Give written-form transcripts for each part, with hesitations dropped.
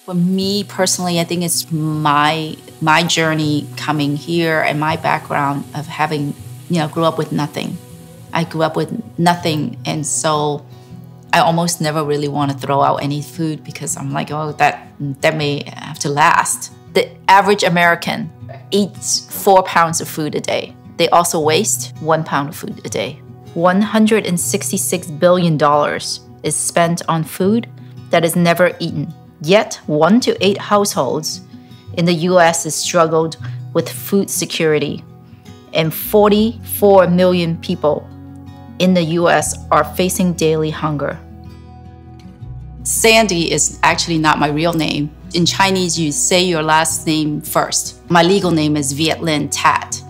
For me personally, I think it's my journey coming here and my background of having, grew up with nothing. I grew up with nothing, and so I almost never really want to throw out any food because I'm like, oh, that may have to last. The average American eats 4 pounds of food a day. They also waste 1 pound of food a day. $166 billion is spent on food that is never eaten. Yet, 1 to 8 households in the US has struggled with food security, and 44 million people in the US are facing daily hunger. Sandy is actually not my real name. In Chinese, you say your last name first. My legal name is Vietnamese Tat,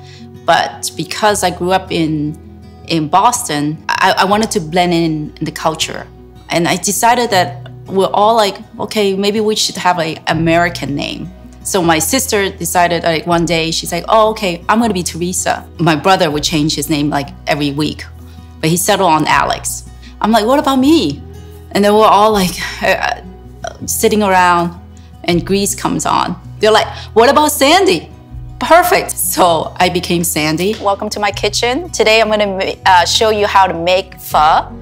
but because I grew up in Boston, I wanted to blend in the culture, and I decided that we're all like, okay, maybe we should have an American name. So my sister decided like one day, she's like, oh, okay, I'm gonna be Teresa. My brother would change his name like every week, but he settled on Alex. I'm like, what about me? And then we're all like sitting around and Grease comes on. They're like, what about Sandy? Perfect. So I became Sandy. Welcome to my kitchen. Today I'm gonna show you how to make pho.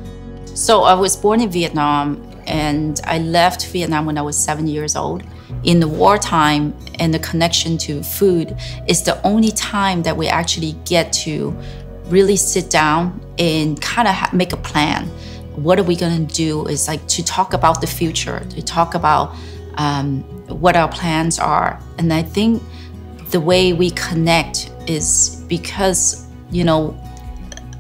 So I was born in Vietnam, and I left Vietnam when I was 7 years old. In the wartime, and the connection to food is the only time that we actually get to really sit down and kind of make a plan. What are we gonna do is like to talk about the future, to talk about what our plans are. And I think the way we connect is because,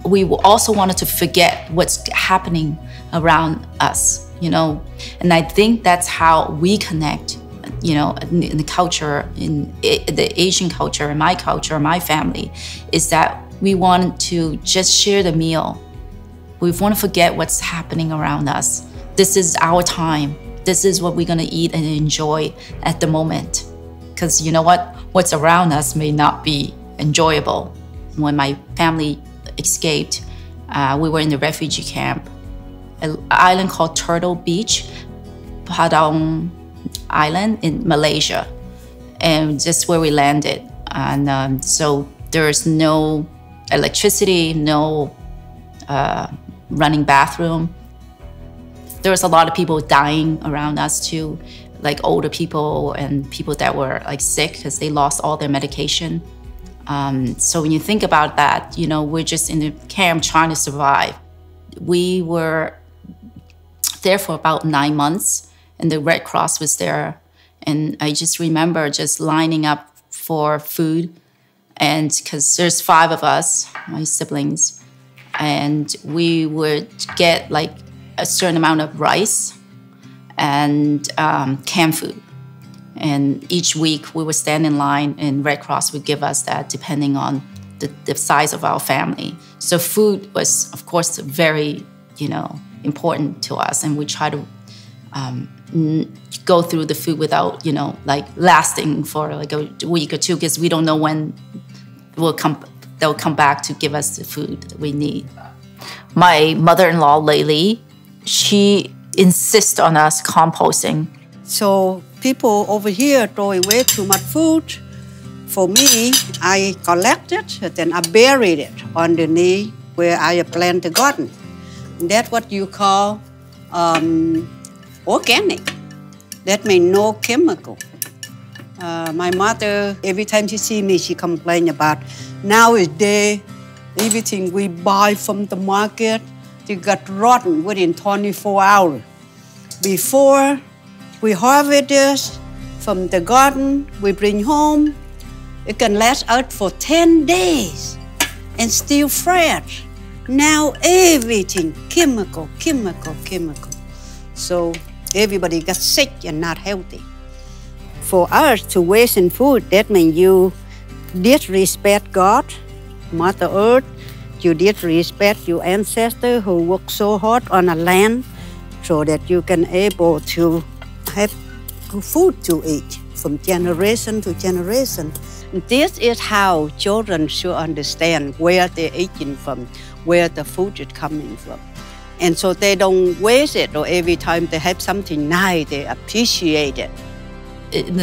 we also wanted to forget what's happening around us. And I think that's how we connect, in the culture, in the Asian culture, in my culture, my family, is that we want to just share the meal. We want to forget what's happening around us. This is our time. This is what we're gonna eat and enjoy at the moment. Because you know what? What's around us may not be enjoyable. When my family escaped, we were in the refugee camp, an island called Turtle Beach, Padang Island in Malaysia, and just where we landed. And so there's no electricity, no running bathroom. There was a lot of people dying around us too, like older people and people that were like sick because they lost all their medication. So when you think about that, we're just in the camp trying to survive. We were there for about 9 months, and the Red Cross was there. And I just remember just lining up for food, and because there's 5 of us, my siblings, and we would get like a certain amount of rice and canned food. And each week we would stand in line, and Red Cross would give us that depending on the size of our family. So food was, of course, very, important to us, and we try to go through the food without, like lasting for like a week or 2, because we don't know when they'll come back to give us the food that we need. My mother-in-law, Lillian, she insists on us composting. So people over here throw away too much food. For me, I collect it, then I buried it underneath where I plant the garden. That's what you call organic. That means no chemical. My mother, every time she sees me, she complains about nowadays, everything we buy from the market, they got rotten within 24 hours. Before we harvest this from the garden, we bring home, it can last out for 10 days and still fresh. Now everything chemical. So everybody got sick and not healthy. For us to waste in food, that means you disrespect God, Mother Earth, you disrespect your ancestors who worked so hard on a land so that you can able to have food to eat from generation to generation. This is how children should understand where they're eating from, where the food is coming from. And so they don't waste it, or every time they have something nice, they appreciate it.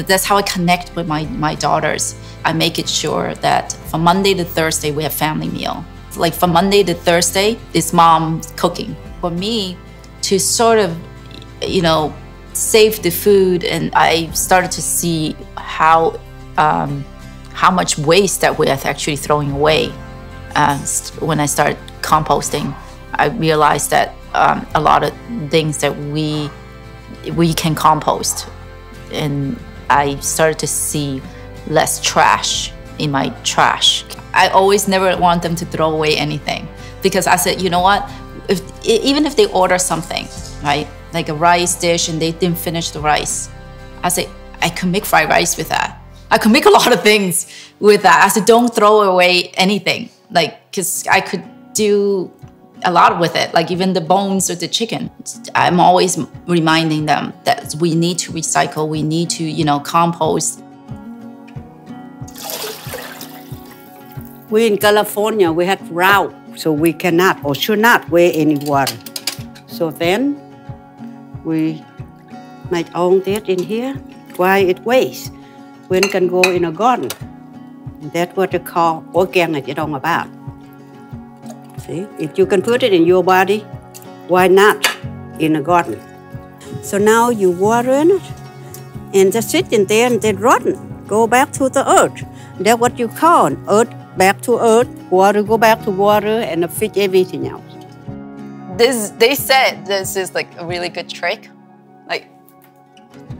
that's how I connect with my daughters. I make it sure that from Monday to Thursday, we have family meal. Like from Monday to Thursday, it's mom cooking. For me to sort of, save the food, and I started to see how much waste that we're actually throwing away. When I started composting, I realized that a lot of things that we can compost, and I started to see less trash in my trash. I always never want them to throw away anything, because I said, you know what, even if they order something, right, like a rice dish and they didn't finish the rice, I say, I could make fried rice with that. I could make a lot of things with that. I said, don't throw away anything, like, because I could do a lot with it, like even the bones of the chicken. I'm always reminding them that we need to recycle, we need to, compost. We in California, we had drought, so we cannot or should not wear any water. So then we make all this in here, why it waste. When can go in a garden. That's what they call organic, you know about. See, if you can put it in your body, why not in a garden? So now you water in it, and just sit in there and then rotten, go back to the earth. That's what you call earth back to earth, water go back to water, and the fish everything else. They said this is like a really good trick. Like,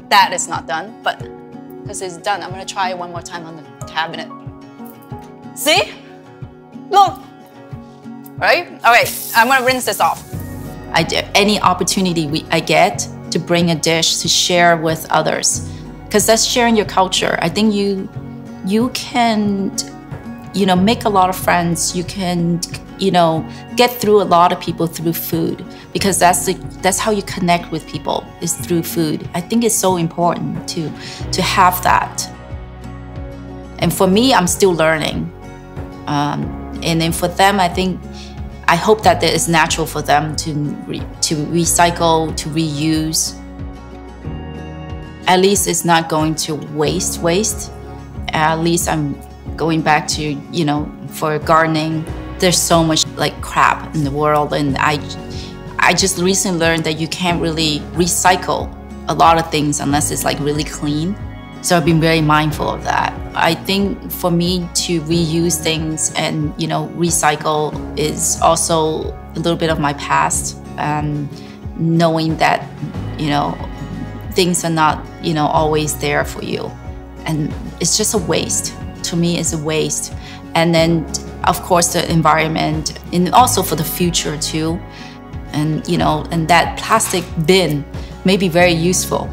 that is not done, but because it's done, I'm gonna try it one more time on the cabinet. See? Look. Right? All right, I'm gonna rinse this off. Any opportunity I get to bring a dish to share with others, because that's sharing your culture. I think you can, make a lot of friends. You can, get through a lot of people through food, because that's how you connect with people, is through food. I think it's so important to have that. And for me, I'm still learning. And then for them, I hope that it is natural for them to recycle, to reuse. At least it's not going to waste. At least I'm going back to, for gardening. There's so much like crap in the world, and I just recently learned that you can't really recycle a lot of things unless it's like really clean. So I've been very mindful of that. I think for me to reuse things and, recycle is also a little bit of my past. Knowing that, things are not, always there for you. And it's just a waste. To me, it's a waste. And then, of course, the environment, and also for the future too. And, and that plastic bin may be very useful.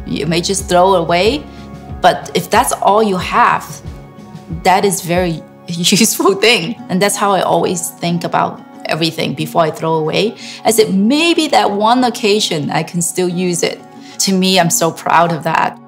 You may just throw it away, but if that's all you have, that is very useful thing. And that's how I always think about everything before I throw away. I said, maybe that one occasion I can still use it. To me, I'm so proud of that.